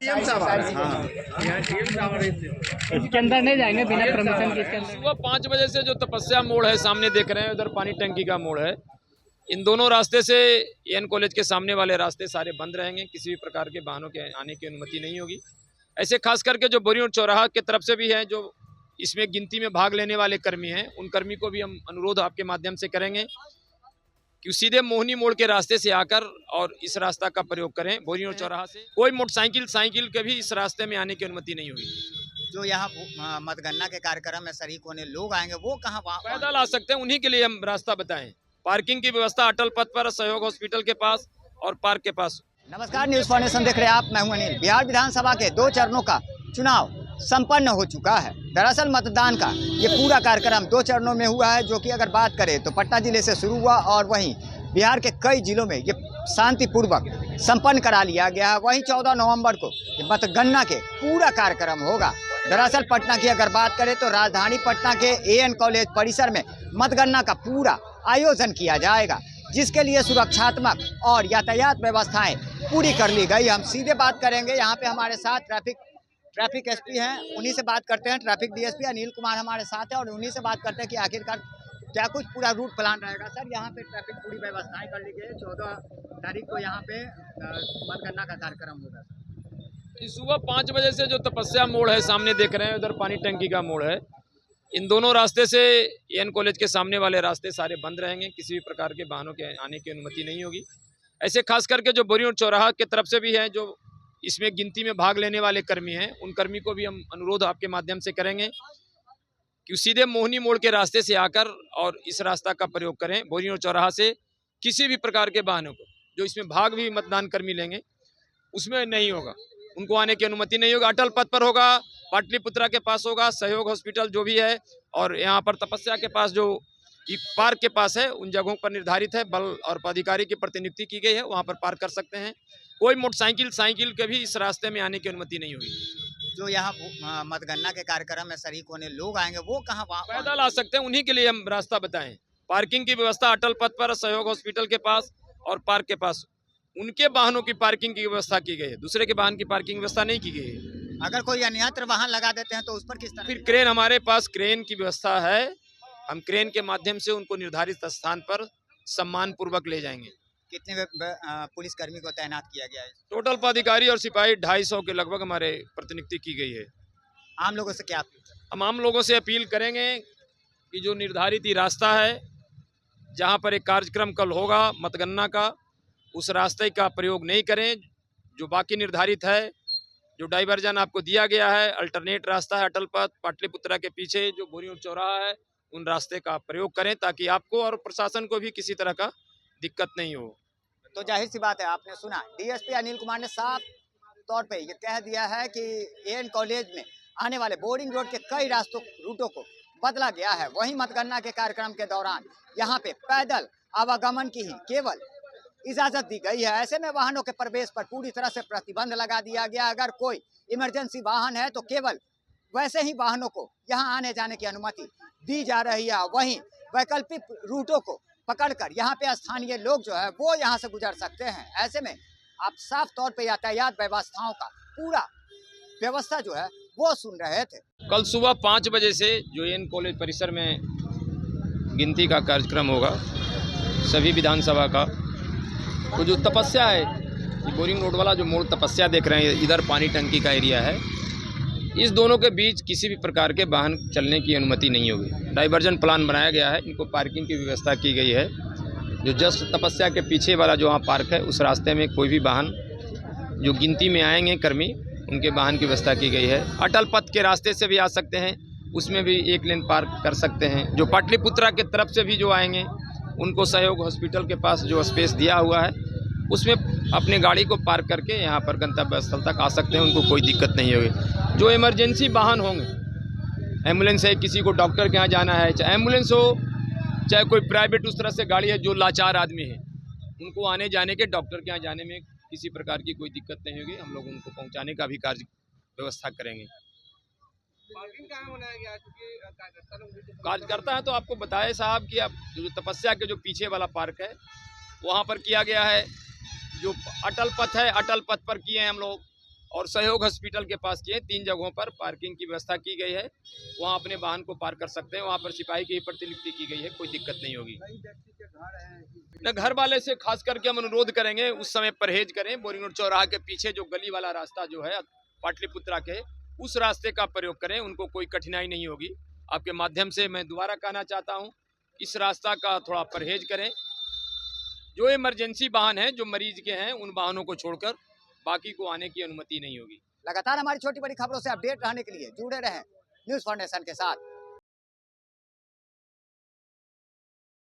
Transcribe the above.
CM साहब आ रहे हैं। इसके अंदर नहीं जाएंगे बिना परमिशन के। इसके अंदर सुबह 5 बजे से जो तपस्या मोड़ है सामने देख रहे हैं, उधर पानी टंकी का मोड़ है। इन दोनों रास्ते से एन कॉलेज के सामने वाले रास्ते सारे बंद रहेंगे। किसी भी प्रकार के वाहनों के आने की अनुमति नहीं होगी। ऐसे खास करके जो बोरियों चौराहा के तरफ से भी हैं, जो इसमें गिनती में भाग लेने वाले कर्मी हैं, उन कर्मी को भी हम अनुरोध आपके माध्यम से करेंगे कि सीधे मोहनी मोड़ के रास्ते से आकर और इस रास्ता का प्रयोग करें। बोरियों चौराहा से कोई मोटरसाइकिल साइकिल के भी इस रास्ते में आने की अनुमति नहीं होगी। जो यहाँ मतगणना के कार्यक्रम में शरीक होने लोग आएंगे वो कहाँ पैदल आ सकते हैं, उन्हीं के लिए हम रास्ता बताएं। पार्किंग की व्यवस्था अटल पथ पर, सहयोग हॉस्पिटल के पास और पार्क के पास। नमस्कार, न्यूज फाउंडेशन देख रहे हैं आप। मैं हूं अनिल। बिहार विधानसभा के 2 चरणों का चुनाव संपन्न हो चुका है। दरअसल मतदान का ये पूरा कार्यक्रम 2 चरणों में हुआ है, जो कि अगर बात करें तो पटना जिले से शुरू हुआ और वहीं बिहार के कई जिलों में ये शांतिपूर्वक संपन्न करा लिया गया है। वहीं 14 नवंबर को मतगणना के पूरा कार्यक्रम होगा। दरअसल पटना की अगर बात करें तो राजधानी पटना के एएन कॉलेज परिसर में मतगणना का पूरा आयोजन किया जाएगा, जिसके लिए सुरक्षात्मक और यातायात व्यवस्थाएं पूरी कर ली गई। हम सीधे बात करेंगे, यहाँ पे हमारे साथ ट्रैफिक एसपी हैं, उन्हीं से बात करते हैं। ट्रैफिक डीएसपी अनिल कुमार हमारे साथ है और उन्हीं से बात करते हैं कि आखिरकार क्या कुछ पूरा रूट प्लान रहेगा। सर, यहाँ पे ट्रैफिक पूरी व्यवस्थाएं कर ली गई है। 14 तारीख को यहाँ पे मतगणना का कार्यक्रम होगा। सुबह 5 बजे से जो तपस्या मोड़ है सामने देख रहे हैं, उधर पानी टंकी का मोड़ है। इन दोनों रास्ते से एन कॉलेज के सामने वाले रास्ते सारे बंद रहेंगे। किसी भी प्रकार के वाहनों के आने की अनुमति नहीं होगी। ऐसे खास करके जो बोरियों चौराहा के तरफ से भी हैं, जो इसमें गिनती में भाग लेने वाले कर्मी हैं, उन कर्मी को भी हम अनुरोध आपके माध्यम से करेंगे कि सीधे मोहनी मोड़ के रास्ते से आकर और इस रास्ता का प्रयोग करें। बोरियों चौराहा से किसी भी प्रकार के वाहनों को जो इसमें भाग भी मतदान कर्मी लेंगे उसमें नहीं होगा, उनको आने की अनुमति नहीं होगा। अटल पथ पर होगा, पाटलिपुत्रा के पास होगा, सहयोग हॉस्पिटल जो भी है, और यहाँ पर तपस्या के पास जो पार्क के पास है, उन जगहों पर निर्धारित है, बल और पदाधिकारी की प्रतिनियुक्ति की गई है, वहाँ पर पार्क कर सकते हैं। कोई मोटरसाइकिल साइकिल के भी इस रास्ते में आने की अनुमति नहीं होगी। जो यहाँ मतगणना के कार्यक्रम में शरीक होने लोग आएंगे वो कहाँ पैदल आ सकते हैं, उन्हीं के लिए हम रास्ता बताएं। पार्किंग की व्यवस्था अटल पथ पर, सहयोग हॉस्पिटल के पास और पार्क के पास उनके वाहनों की पार्किंग की व्यवस्था की गई है। दूसरे के वाहन की पार्किंग व्यवस्था नहीं की गई है। अगर कोई अन्यत्र वाहन लगा देते हैं तो उस पर किस तरह? फिर क्रेन, हमारे पास क्रेन की व्यवस्था है। हम क्रेन के माध्यम से उनको निर्धारित स्थान पर सम्मान पूर्वक ले जाएंगे। कितने पुलिसकर्मी को तैनात किया गया है? टोटल पदाधिकारी और सिपाही 250 के लगभग हमारे प्रतिनियुक्ति की गई है। आम लोगों से क्या अपील? हम आम लोगों से अपील करेंगे कि जो निर्धारित ही रास्ता है, जहां पर एक कार्यक्रम कल होगा मतगणना का, उस रास्ते का प्रयोग नहीं करें। जो बाकी निर्धारित है, जो डाइवर्जन आपको दिया गया है, अल्टरनेट रास्ता है अटल पथ, पाटलिपुत्रा के पीछे जो बोरियों चौराहा है, उन रास्ते का प्रयोग करें ताकि आपको और प्रशासन को भी किसी तरह का दिक्कत नहीं हो। तो जाहिर सी बात है, आपने सुना डीएसपी अनिल कुमार ने साफ तौर पे ये कह दिया है कि एएन कॉलेज में आने वाले बोरिंग रोड के कई रूटों को बदला गया है। वहीं मतगणना के कार्यक्रम के दौरान यहाँ पे पैदल आवागमन की ही केवल इजाजत दी गई है। ऐसे में वाहनों के प्रवेश पर पूरी तरह से प्रतिबंध लगा दिया गया। अगर कोई इमरजेंसी वाहन है तो केवल वैसे ही वाहनों को यहाँ आने जाने की अनुमति दी जा रही है। वहीं वैकल्पिक रूटों को पकड़कर यहाँ पे स्थानीय लोग जो है वो यहाँ से गुजर सकते हैं। ऐसे में आप साफ तौर पे यातायात व्यवस्थाओं का पूरा व्यवस्था जो है वो सुन रहे थे। कल सुबह 5 बजे से जो एन कॉलेज परिसर में गिनती का कार्यक्रम होगा सभी विधानसभा का, तो जो तपस्या है, ये बोरिंग रोड वाला जो मोड़ तपस्या देख रहे हैं, इधर पानी टंकी का एरिया है, इस दोनों के बीच किसी भी प्रकार के वाहन चलने की अनुमति नहीं होगी। डाइवर्जन प्लान बनाया गया है, इनको पार्किंग की व्यवस्था की गई है। जो जस्ट तपस्या के पीछे वाला जो वहाँ पार्क है, उस रास्ते में कोई भी वाहन जो गिनती में आएंगे कर्मी, उनके वाहन की व्यवस्था की गई है। अटल पथ के रास्ते से भी आ सकते हैं, उसमें भी 1 लेन पार्क कर सकते हैं। जो पाटलिपुत्रा के तरफ से भी जो आएंगे, उनको सहयोग हॉस्पिटल के पास जो स्पेस दिया हुआ है, उसमें अपनी गाड़ी को पार्क करके यहाँ पर गंतव्य स्थल तक आ सकते हैं, उनको कोई दिक्कत नहीं होगी। जो इमरजेंसी वाहन होंगे, एम्बुलेंस है, किसी को डॉक्टर के यहाँ जाना है, चाहे एम्बुलेंस हो, चाहे कोई प्राइवेट उस तरह से गाड़ी है, जो लाचार आदमी है, उनको आने जाने के, डॉक्टर के यहाँ जाने में किसी प्रकार की कोई दिक्कत नहीं होगी। हम लोग उनको पहुँचाने का भी कार्य व्यवस्था करेंगे। पार्किंग कहाँ बनाया गया है? क्योंकि कार्यकर्ता है तो आपको बताए साहब कि आप जो तपस्या के जो पीछे वाला पार्क है वहाँ पर किया गया है। जो अटल पथ है, अटल पथ पर किए हैं हम लोग। और सहयोग हॉस्पिटल के पास किए 3 जगहों पर पार्किंग की व्यवस्था की गई है, वहाँ अपने वाहन को पार्क कर सकते हैं, वहाँ पर सिपाही की प्रतिनियुक्ति की गई है, कोई दिक्कत नहीं होगी। न घर वाले से खास करके हम अनुरोध करेंगे उस समय परहेज करें, बोरिंग रोड चौराहा के पीछे जो गली वाला रास्ता जो है पाटलिपुत्रा के, उस रास्ते का प्रयोग करें, उनको कोई कठिनाई नहीं होगी। आपके माध्यम से मैं दोबारा कहना चाहता हूँ, इस रास्ता का थोड़ा परहेज करें। जो इमरजेंसी वाहन हैं, जो मरीज के हैं, उन वाहनों को छोड़कर बाकी को आने की अनुमति नहीं होगी। लगातार हमारी छोटी बड़ी खबरों से अपडेट रहने के लिए जुड़े रहें न्यूज़ फाउंडेशन के साथ।